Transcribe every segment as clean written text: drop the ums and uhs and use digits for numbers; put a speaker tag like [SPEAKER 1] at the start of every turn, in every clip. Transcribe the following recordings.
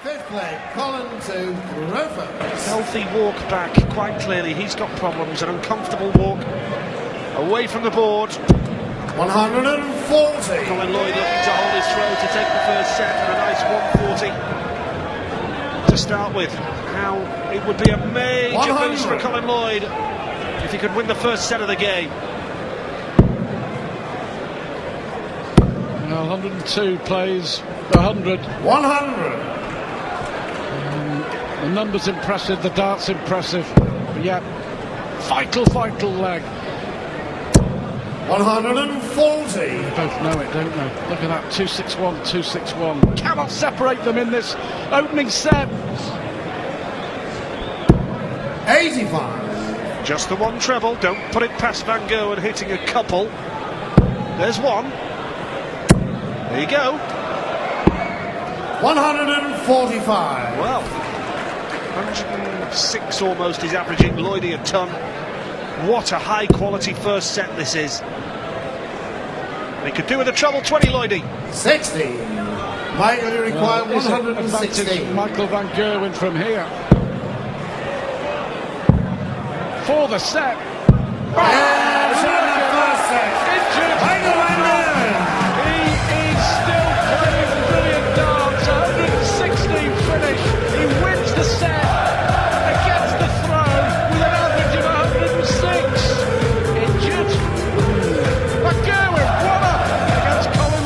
[SPEAKER 1] Fifth leg, Colin to Rover.
[SPEAKER 2] Healthy walk back, quite clearly. He's got problems, an uncomfortable walk away from the board.
[SPEAKER 1] 140.
[SPEAKER 2] Colin Lloyd looking to hold his throw to take the first set, and a nice 140 to start with. How it would be a major
[SPEAKER 1] 100.
[SPEAKER 2] boost for Colin Lloyd if he could win the first set of the game.
[SPEAKER 3] Well, 102 plays 100.
[SPEAKER 1] 100.
[SPEAKER 3] The number's impressive, the dart's impressive. But yeah, vital leg.
[SPEAKER 1] 140.
[SPEAKER 3] They both know it, don't they? Look at that, 261, 261. Cannot separate them in this opening set.
[SPEAKER 1] 85.
[SPEAKER 2] Just the one treble, don't put it past Van Gerwen hitting a couple. There's one. There you go.
[SPEAKER 1] 145.
[SPEAKER 2] Well, 106 almost is averaging Lloyd a ton. What a high quality first set this is. He could do with a treble 20, Lloyd.
[SPEAKER 1] 60. Michael, you require 160.
[SPEAKER 3] Michael Van Gerwen from here. For the set.
[SPEAKER 1] Yes, in the first set.
[SPEAKER 3] Injured.
[SPEAKER 1] Michael Van Gerwen.
[SPEAKER 3] He is still playing brilliant darts. 116 finish. He wins the set against the throw with an average of 106. Injured. Van Gerwen, 1-up against Colin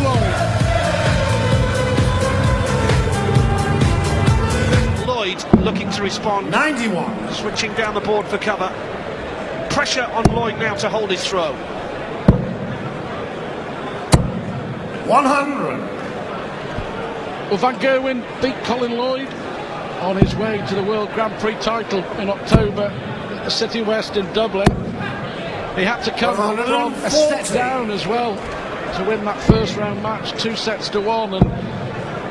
[SPEAKER 3] Lloyd.
[SPEAKER 2] Lloyd looking to respond.
[SPEAKER 1] 91.
[SPEAKER 2] Switching down the board for cover. Pressure on Lloyd now to hold his throw.
[SPEAKER 1] 100.
[SPEAKER 3] Well, Van Gerwen beat Colin Lloyd on his way to the World Grand Prix title in October at the City West in Dublin. He had to come from a set down as well to win that first round match, 2-1, and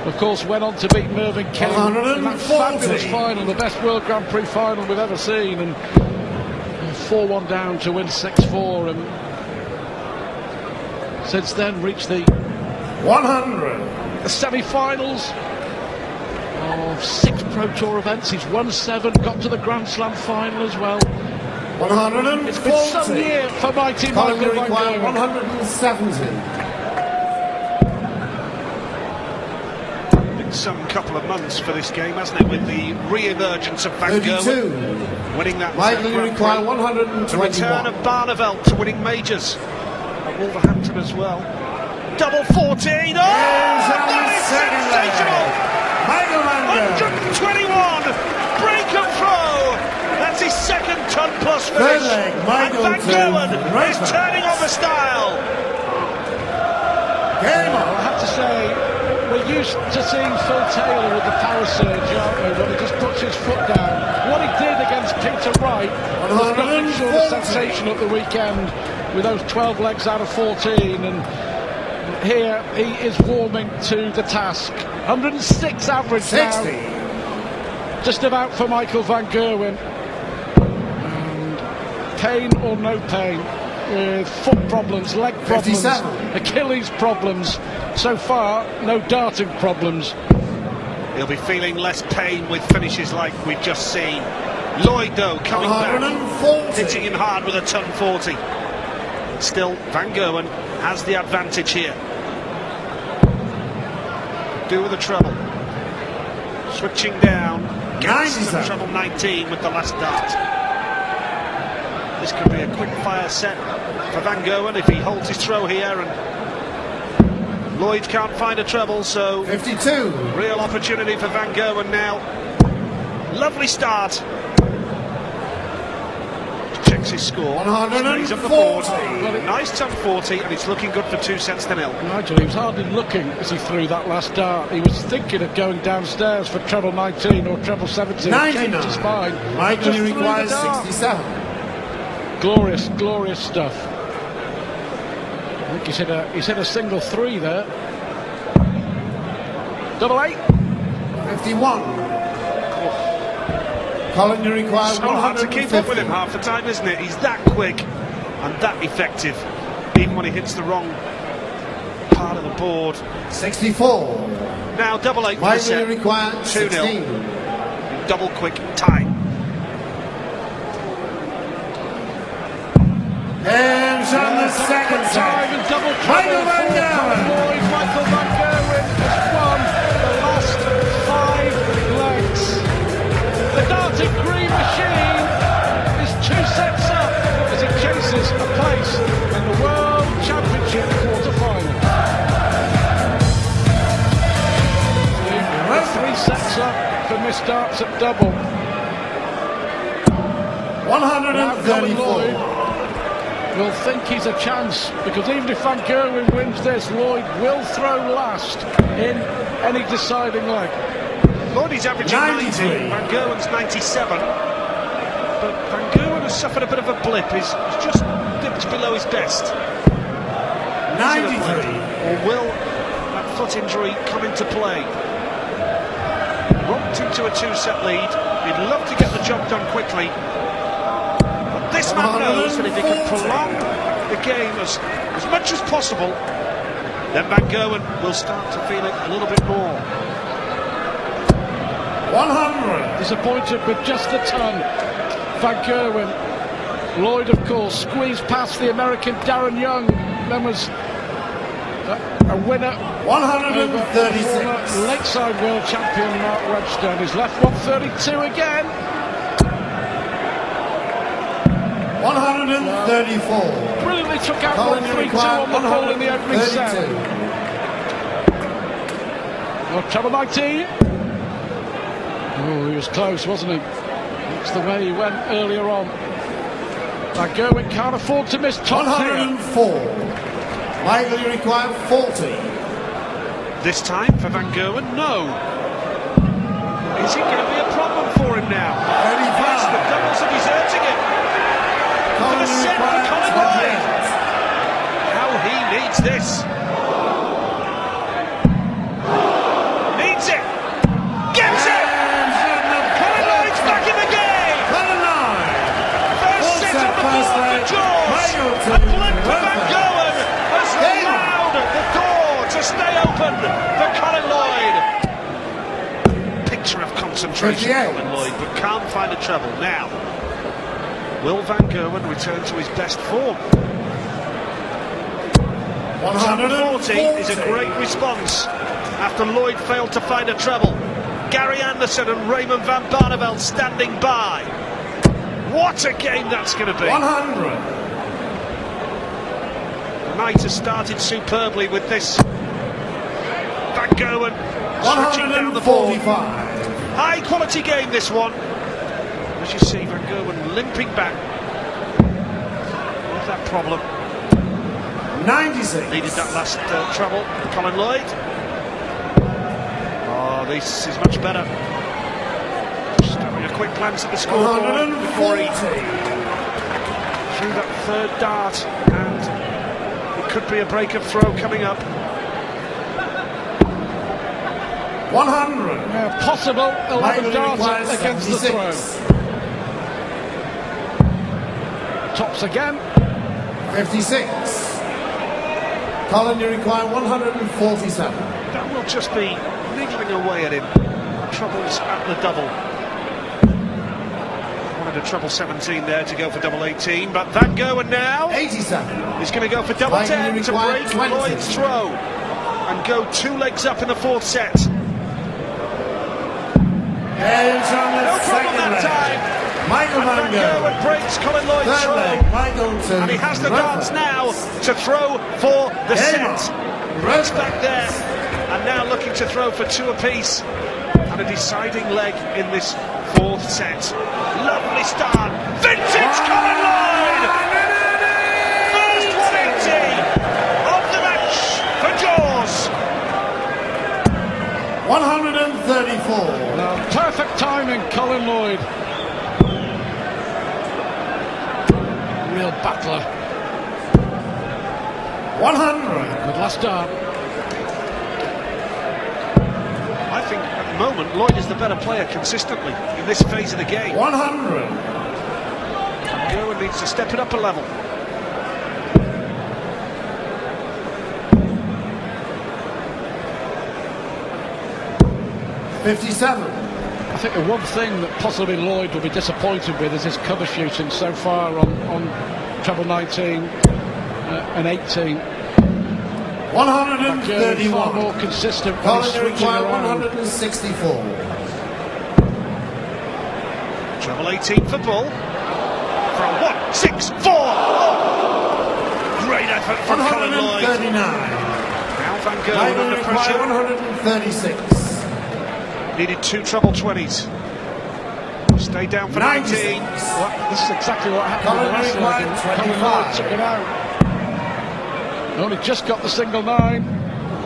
[SPEAKER 3] of course went on to beat Mervyn King in that fabulous final, the best World Grand Prix final we've ever seen, and 4-1 down to win 6-4, and since then reached the
[SPEAKER 1] 100.
[SPEAKER 3] The semi-finals of 6 Pro Tour events. He's won 7, got to the Grand Slam final as well.
[SPEAKER 1] 140.
[SPEAKER 3] It's been some year for mighty
[SPEAKER 1] Colin
[SPEAKER 3] Michael Van
[SPEAKER 1] require
[SPEAKER 3] Gerwen.
[SPEAKER 1] 170.
[SPEAKER 2] Been some couple of months for this game, hasn't it, with the re-emergence of Van
[SPEAKER 1] 32.
[SPEAKER 2] Gerwen winning that.
[SPEAKER 1] Michael, you require 121.
[SPEAKER 2] The return of Barneveld to winning majors at Wolverhampton as well. Double 14. Oh, that is sensational!
[SPEAKER 1] Michael Van Gerwen.
[SPEAKER 2] 121. Break and throw. That's his second ton-plus finish.
[SPEAKER 1] Leg,
[SPEAKER 2] and Van Gerwen is turning on the style.
[SPEAKER 1] Game on.
[SPEAKER 3] I have to say, we're used to seeing Phil Taylor with the power surge, aren't we, when he just puts his foot down. What he did against Peter Wright was nothing short of sensation at the weekend with those 12 legs out of 14, and here he is warming to the task. 106 average
[SPEAKER 1] 60.
[SPEAKER 3] now, just about for Michael Van Gerwen. And pain or no pain, with foot problems, leg problems,
[SPEAKER 1] 57.
[SPEAKER 3] Achilles problems. So far, no darting problems.
[SPEAKER 2] He'll be feeling less pain with finishes like we've just seen. Lloyd, though, coming back,
[SPEAKER 1] 140.
[SPEAKER 2] hitting him hard with a ton 40. Still, Van Gerwen has the advantage here. Do with the treble. Switching down. Gets the treble 19 with the last dart. This could be a quick fire set for Van Gerwen if he holds his throw here, and Lloyd can't find a treble, so
[SPEAKER 1] 52.
[SPEAKER 2] real opportunity for Van Gerwen now. Lovely start. Checks his score.
[SPEAKER 1] 140.
[SPEAKER 2] He's up the board. Nice ton 40, and it's looking good for 2-0.
[SPEAKER 3] Nigel, he was hardly looking as he threw that last dart. He was thinking of going downstairs for treble 19 or treble 17.
[SPEAKER 1] 99.
[SPEAKER 3] Changed his mind.
[SPEAKER 1] Michael,
[SPEAKER 3] Just
[SPEAKER 1] you
[SPEAKER 3] threw
[SPEAKER 1] require
[SPEAKER 3] the dart.
[SPEAKER 1] 67.
[SPEAKER 3] Glorious, glorious stuff. I think he's hit a single 3 there. Double 8.
[SPEAKER 1] 51. Colin, you require
[SPEAKER 2] So hard to
[SPEAKER 1] 150.
[SPEAKER 2] keep up with him half the time, isn't it? He's that quick and that effective, even when he hits the wrong part of the board.
[SPEAKER 1] 64.
[SPEAKER 2] Now double 8 for the
[SPEAKER 1] Might
[SPEAKER 2] set.
[SPEAKER 1] require
[SPEAKER 2] 2-0.
[SPEAKER 1] 16.
[SPEAKER 2] Double quick time.
[SPEAKER 1] And on the second
[SPEAKER 3] time
[SPEAKER 1] set.
[SPEAKER 3] and double
[SPEAKER 1] Michael
[SPEAKER 3] trouble
[SPEAKER 1] Van
[SPEAKER 3] for
[SPEAKER 1] Gerwen.
[SPEAKER 3] Lloyd. Michael Van Gerwen has won the last 5 legs. The darting green machine is 2 sets up as he chases a place in the World Championship quarter-final. 3 sets up for missed darts at double.
[SPEAKER 1] 134.
[SPEAKER 3] Will think he's a chance, because even if Van Gerwen wins this, Lloyd will throw last in any deciding leg.
[SPEAKER 2] Lloyd is averaging 90,
[SPEAKER 1] 93.
[SPEAKER 2] Van Gerwen's 97, but Van Gerwen has suffered a bit of a blip. He's just dipped below his best.
[SPEAKER 1] 93.
[SPEAKER 2] Or will that foot injury come into play? Romped into a 2-set lead. He'd love to get the job done quickly. This man knows that if he can prolong the game as much as possible, then Van Gerwen will start to feel it a little bit more.
[SPEAKER 1] 100.
[SPEAKER 3] Disappointed with just the ton. Van Gerwen. Lloyd, of course, squeezed past the American Darren Young. Then was a winner.
[SPEAKER 1] 136.
[SPEAKER 3] Lakeside world champion Mark Webster. He's left 132 again.
[SPEAKER 1] 134.
[SPEAKER 3] Brilliantly took out
[SPEAKER 1] Colin
[SPEAKER 3] 132 on the ball in the opening set.
[SPEAKER 1] 132.
[SPEAKER 3] Oh, treble 19. Oh, he was close, wasn't he? That's the way he went earlier on. Van Gerwen can't afford to miss top
[SPEAKER 1] 104. Michael, you require 40.
[SPEAKER 2] This time for Van Gerwen, no. Is it going to be a problem for him now?
[SPEAKER 1] 35.
[SPEAKER 2] Yes, the doubles are deserting him. For the set for Colin Lloyd. How he needs this. Needs it. Gets it. Colin Lloyd's back in the game. First set on the board for Jaws. A blip for Van Gerwen has allowed the door to stay open for Colin Lloyd. Picture of concentration, Colin Lloyd, but can't find a treble now. Will Van Gerwen return to his best form? 140 is a great response after Lloyd failed to find a treble. Gary Anderson and Raymond van Barneveld standing by. What a game that's going to be.
[SPEAKER 1] 100.
[SPEAKER 2] The night has started superbly with this. Van Gerwen switching down the board.
[SPEAKER 1] 145.
[SPEAKER 2] High quality game, this one. As you see, Van Gerwen limping back with that problem.
[SPEAKER 1] 96.
[SPEAKER 2] Needed that last treble. Colin Lloyd. Oh, this is much better. Just having a quick glance at the scoreboard before he threw that third dart, and it could be a break of throw coming up.
[SPEAKER 1] 100.
[SPEAKER 3] Possible 11 darts against the
[SPEAKER 1] 76.
[SPEAKER 3] throw. Tops again.
[SPEAKER 1] 56. Colin, you require 147.
[SPEAKER 2] That will just be niggling away at him. Troubles at the double. Wanted a treble 17 there to go for double 18, but Van Gerwen now
[SPEAKER 1] 87.
[SPEAKER 2] is going to go for double 10 to break
[SPEAKER 1] 20.
[SPEAKER 2] Lloyd's throw and go 2 legs up in the 4th set.
[SPEAKER 1] Edge on the
[SPEAKER 2] No problem
[SPEAKER 1] second
[SPEAKER 2] that
[SPEAKER 1] leg.
[SPEAKER 2] time.
[SPEAKER 1] Michael
[SPEAKER 2] And Van Gerwen breaks Colin Lloyd's
[SPEAKER 1] Third
[SPEAKER 2] throw.
[SPEAKER 1] leg, Michael to
[SPEAKER 2] And he has the darts
[SPEAKER 1] Roper.
[SPEAKER 2] now to throw for the
[SPEAKER 1] Game
[SPEAKER 2] set.
[SPEAKER 1] on.
[SPEAKER 2] Right
[SPEAKER 1] Roper.
[SPEAKER 2] back there, and now looking to throw for 2 apiece, and a deciding leg in this 4th set. Lovely start, vintage Colin Lloyd! First 180 of the match for Jaws.
[SPEAKER 1] 134.
[SPEAKER 3] Now, perfect timing, Colin Lloyd. Real battler.
[SPEAKER 1] 100.
[SPEAKER 3] Good last dart.
[SPEAKER 2] I think at the moment Lloyd is the better player consistently in this phase of the game.
[SPEAKER 1] 100.
[SPEAKER 2] Gerwen needs to step it up a level.
[SPEAKER 1] 57.
[SPEAKER 3] I think the one thing that possibly Lloyd will be disappointed with is his cover shooting so far on treble 19 and 18.
[SPEAKER 1] 131.
[SPEAKER 3] Far more consistent when
[SPEAKER 1] Colin
[SPEAKER 3] he's switching around.
[SPEAKER 1] 164.
[SPEAKER 2] Treble 18 for ball. From 1-6-4. Oh! Great effort from Colin Lloyd.
[SPEAKER 1] 139.
[SPEAKER 2] Now Van Gerwen under pressure.
[SPEAKER 1] 136.
[SPEAKER 2] Needed 2 treble 20s. Stay down for 19.
[SPEAKER 3] Well, this is exactly what happened
[SPEAKER 1] Colin
[SPEAKER 3] in the last leg. Colin Lloyd took it out. Only just got the single 9.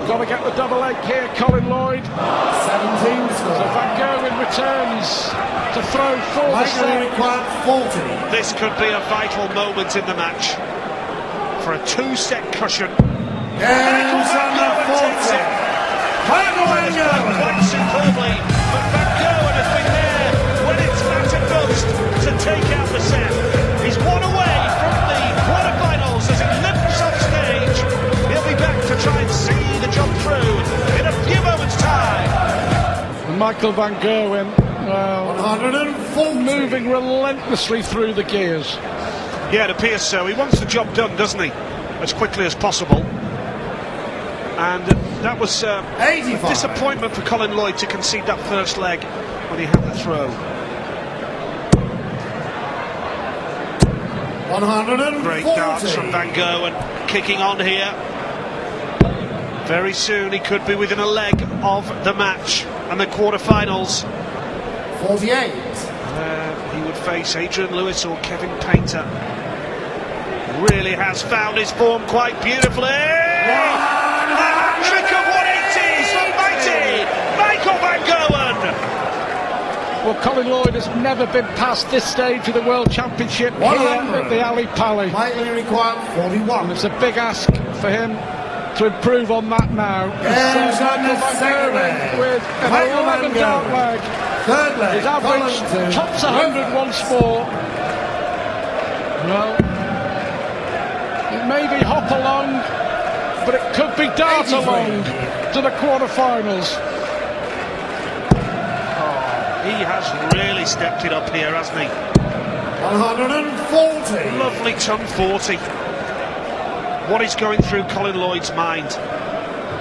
[SPEAKER 3] Got to get the double 8 here, Colin Lloyd.
[SPEAKER 1] 17
[SPEAKER 3] So
[SPEAKER 1] score.
[SPEAKER 3] Van Gerwen returns to throw for the set.
[SPEAKER 1] required 40.
[SPEAKER 2] This could be a vital moment in the match for a 2-set cushion.
[SPEAKER 1] Games under 40. Michael Van Gerwen.
[SPEAKER 2] Quite superbly, but Van Gerwen has been there when it's mattered most to take out the set. He's one away from the quarterfinals as he limps off stage. He'll be back to try and see the jump through in a few moments' time.
[SPEAKER 3] Michael Van Gerwen, well,
[SPEAKER 1] 140.
[SPEAKER 3] moving relentlessly through the gears.
[SPEAKER 2] Yeah, it appears so. He wants the job done, doesn't he? As quickly as possible. And that was a
[SPEAKER 1] 85.
[SPEAKER 2] disappointment for Colin Lloyd to concede that first leg when he had the throw.
[SPEAKER 1] 140.
[SPEAKER 2] Great darts from Van Gerwen, kicking on here. Very soon he could be within a leg of the match and the quarterfinals.
[SPEAKER 1] 48.
[SPEAKER 2] He would face Adrian Lewis or Kevin Painter. Really has found his form quite beautifully. A trick of 180s from mighty Michael Van Gerwen.
[SPEAKER 3] Well, Colin Lloyd has never been past this stage of the World Championship here
[SPEAKER 1] 100.
[SPEAKER 3] at the Ali Pali.
[SPEAKER 1] Michael required 41.
[SPEAKER 3] It's a big ask for him to improve on that now.
[SPEAKER 1] Games on the
[SPEAKER 3] Michael Van
[SPEAKER 1] second
[SPEAKER 3] Gerwen
[SPEAKER 1] leg.
[SPEAKER 3] with an
[SPEAKER 1] Michael Van
[SPEAKER 3] 11 dart
[SPEAKER 1] Gerwen.
[SPEAKER 3] leg.
[SPEAKER 1] Third leg.
[SPEAKER 3] His average
[SPEAKER 1] Colin
[SPEAKER 3] tops 100 once more. Well, it may be hop along, but it could be dart
[SPEAKER 1] 83.
[SPEAKER 3] along to the quarterfinals.
[SPEAKER 2] He has really stepped it up here, hasn't he?
[SPEAKER 1] 140.
[SPEAKER 2] Lovely ton 40. What is going through Colin Lloyd's mind?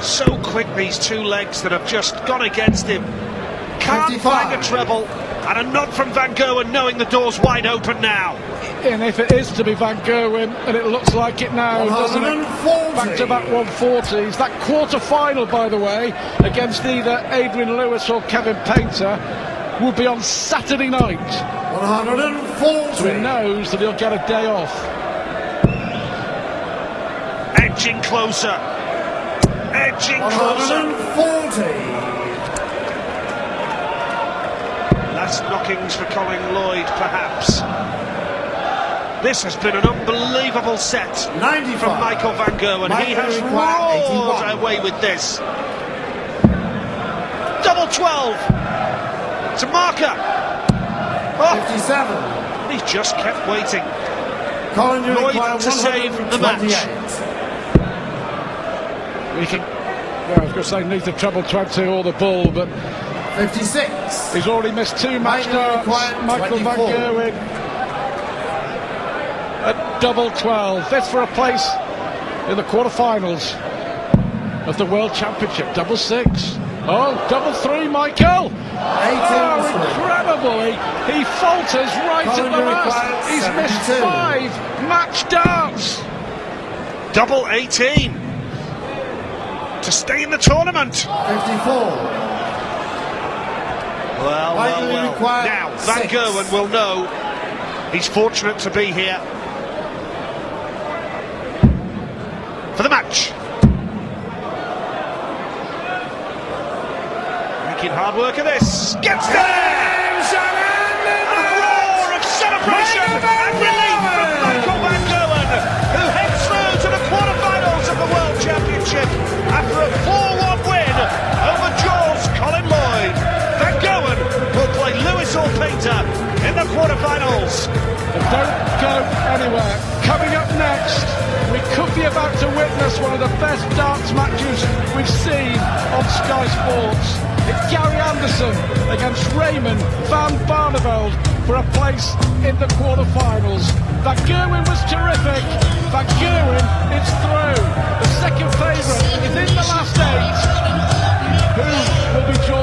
[SPEAKER 2] So quick, these 2 legs that have just gone against him. Can't
[SPEAKER 1] 55.
[SPEAKER 2] find a treble, and a nod from Van Gerwen knowing the door's wide open now.
[SPEAKER 3] And if it is to be Van Gerwen, and it looks like it now, doesn't it?
[SPEAKER 1] 140.
[SPEAKER 3] Back-to-back 140s. That quarter-final, by the way, against either Adrian Lewis or Kevin Painter, will be on Saturday night.
[SPEAKER 1] 140.
[SPEAKER 3] So he knows that he'll get a day off.
[SPEAKER 2] Edging closer. Edging closer.
[SPEAKER 1] 140.
[SPEAKER 2] Last knockings for Colin Lloyd, perhaps. This has been an unbelievable set
[SPEAKER 1] 95.
[SPEAKER 2] from Michael Van Gerwen. He has
[SPEAKER 1] required
[SPEAKER 2] roared
[SPEAKER 1] 81.
[SPEAKER 2] away with this. Double 12. It's a marker. Oh,
[SPEAKER 1] 57.
[SPEAKER 2] he's just kept waiting.
[SPEAKER 1] Colin
[SPEAKER 2] Lloyd
[SPEAKER 1] required
[SPEAKER 2] to save the match.
[SPEAKER 1] 128.
[SPEAKER 3] He can, well, I was going to say neither treble 20 or the ball, but
[SPEAKER 1] 56.
[SPEAKER 3] he's already missed 2 match
[SPEAKER 1] Michael
[SPEAKER 3] darts.
[SPEAKER 1] required
[SPEAKER 3] Michael Van
[SPEAKER 1] 24.
[SPEAKER 3] Gerwen at double 12. This for a place in the quarterfinals of the World Championship. Double 6. Oh, double 3, Michael.
[SPEAKER 1] 18.
[SPEAKER 3] Oh, incredible. He falters right
[SPEAKER 1] Colin
[SPEAKER 3] at the last.
[SPEAKER 1] required
[SPEAKER 3] He's missed
[SPEAKER 1] 72.
[SPEAKER 3] 5 match darts.
[SPEAKER 2] Double 18 to stay in the tournament.
[SPEAKER 1] 54.
[SPEAKER 2] Well. Now, Van
[SPEAKER 1] 6.
[SPEAKER 2] Gerwen will know he's fortunate to be here for the match. Making hard work of this. Gets there! A roar of celebration and relief from Michael Van Gerwen, who heads through to the quarterfinals of the World Championship after a 4-1 win over Jaws Colin Lloyd. Van Gerwen will play Lewis or Painter in the quarterfinals.
[SPEAKER 3] But don't go anywhere. Coming up next, we could be about to witness one of the best darts matches we've seen on Sky Sports. It's Gary Anderson England against Raymond van Barneveld for a place in the quarter-finals. Van Gerwen was terrific. Van Gerwen is through. The second favourite is in the last 8. Who will be joined?